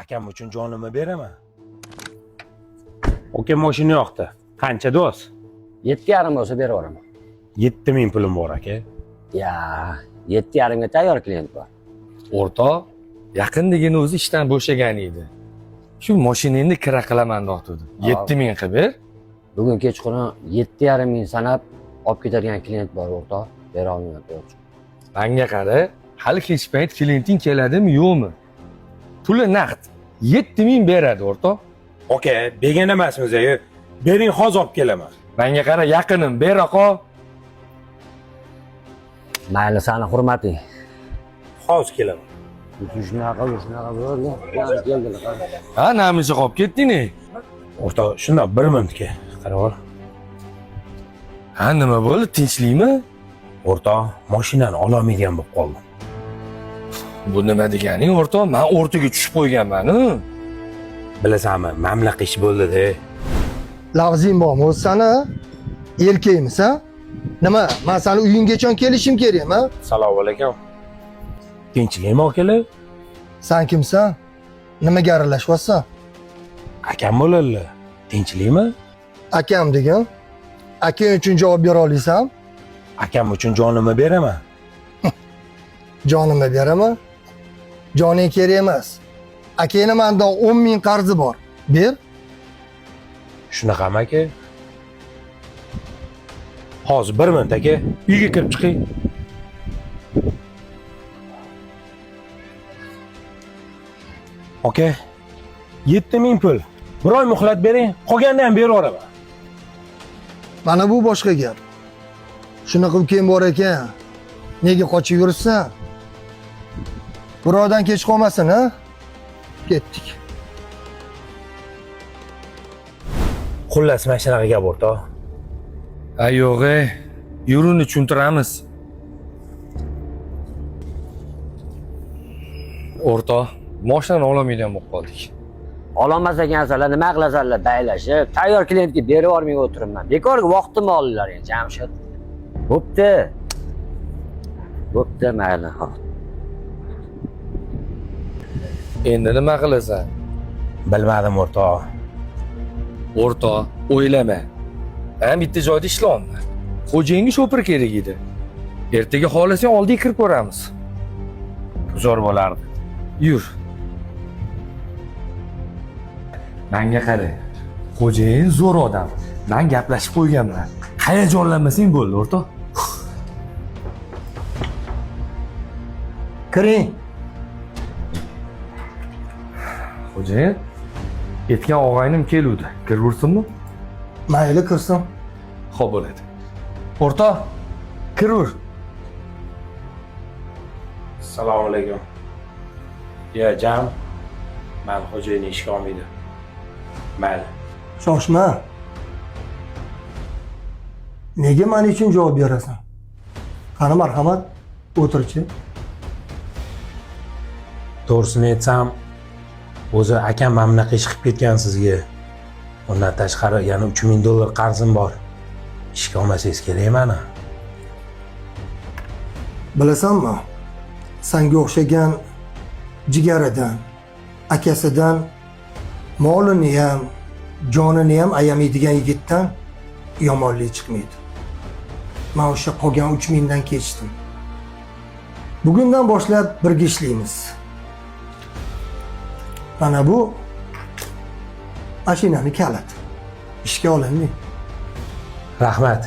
Akam uchun jonimni beraman. Oka mashina yoqdi. Qancha do'st? 7,5 bo'lsa berib yuboraman. 7000 pulim bor aka. Ya, 7,5 ga tayyor klient bor. O'rtoq, yaqindigina o'zi ishdan bo'shagan edi. Shu mashinangni kira qilaman degdi. 7000 qilib ber. Bugun kechqurun 7,5 ming sanab olib ketadigan klient bor o'rtoq. Bera olmayman yo'q. Menga qara, hali kech payt klienting keladimi, yo'qmi? Puli naqd. 7000 beradi o'rtoq. Oka, bergan emasmiz ey. Bering, hozir olib kelaman. Menga qara, yaqinim, bera qol. Mayli, sani hurmating. Hozir kelaman. Shunaqa bo'ldi. Keldilar. Ha, namicha qolib ketding-ne? O'rtoq, shunda 1 minutga qarab ol. Ha, nima bo'ldi? Tinchlikmi? O'rtoq, mashinani ololmaydigan bo'lib qoldim. Bu nima deganing, o'rtoq? Men o'rtaga tushib qo'yganman-ku. Bilasanmi, mamlaqa ish bo'ldi-da. Lafzing bormi o'zi sani? Erkakmisan? Nima, men seni uyinggacha kelishim kerakmi? Assalomu alaykum. Tinchlikmi akalar? Sen kimsan? Nimaga aralashyapsan? Akam bo'ladi. Tinchlikmi? Akam degan. Akang uchun javob bera olasan? Akam uchun jonimni beraman. Jonimni beraman. Joning kerak emas. Akangni mendan 10 ming qarzi bor. Ber. Shunaqami aka? Hozir 1 minut aka, uyga kirib chiqing. Aka, 7000 pul. Bir oy muhlat bering, qolganini ham berib yuboraman. Mana bu boshqa gap. Shunaqa ukang bor ekan. Nega qochib yuribsan? Birovdan kech qolmasin, ha? Ketdik. Xullas, mana shunaqa gap o'rtoq. Ha, yo'q, yuruni tushuntiramiz. O'rtoq, mashinani ololmaydigan bo'lib qoldik. Ololmas ekansanlar, nima qilasanlar baylashib, tayyor klientga berib yubormay o'tiribman. Bekorga vaqtimni oldilar endi, Jamshid. Bo'pti. Bo'pti, mayli. Endi nima qilasan? Bilmadim o'rtoq. O'rtoq, o'ylama. Men bitta joyda ishlayapman. Xo'jayinga shopir kerak edi. Ertaga xohlasang oldiga kirib ko'ramiz. Zo'r bo'lardi. Yur. Menga qara. Xo'jayin zo'r odam. Men gaplashib qo'yganman. Hayajonlanmasang bo'ldi, o'rtoq. Kiring. Xo'jayin, aytgan og'aynim keluvdi. Kiraversinmi? Mayli kirsin. Xo'p bo'ladi. O'rtoq, kiraver. Assalomu alaykum. Ya jam, men xo'jayinni ishga olmaydi. Mayli. Shoshma. Nega men uchun javob berasan? Qani marhamat, o'tirchi. To'g'risini aytsam, o'zi akam mamlaqa ish qilib ketgan sizga. Undan tashqari yana $3000 qarzim bor. Ishga olmasangiz kerak meni. Bilasanmi? Senga o'xshagan jigaridan, akasidan molini ham, jonini ham ayamaydigan yigitdan yomonlik chiqmaydi. Men o'sha qolgan 3000 dan kechdim. Bugundan boshlab birga ishlaymiz. Mana bu mashinani kaliti. Ishga olindi. Rahmat.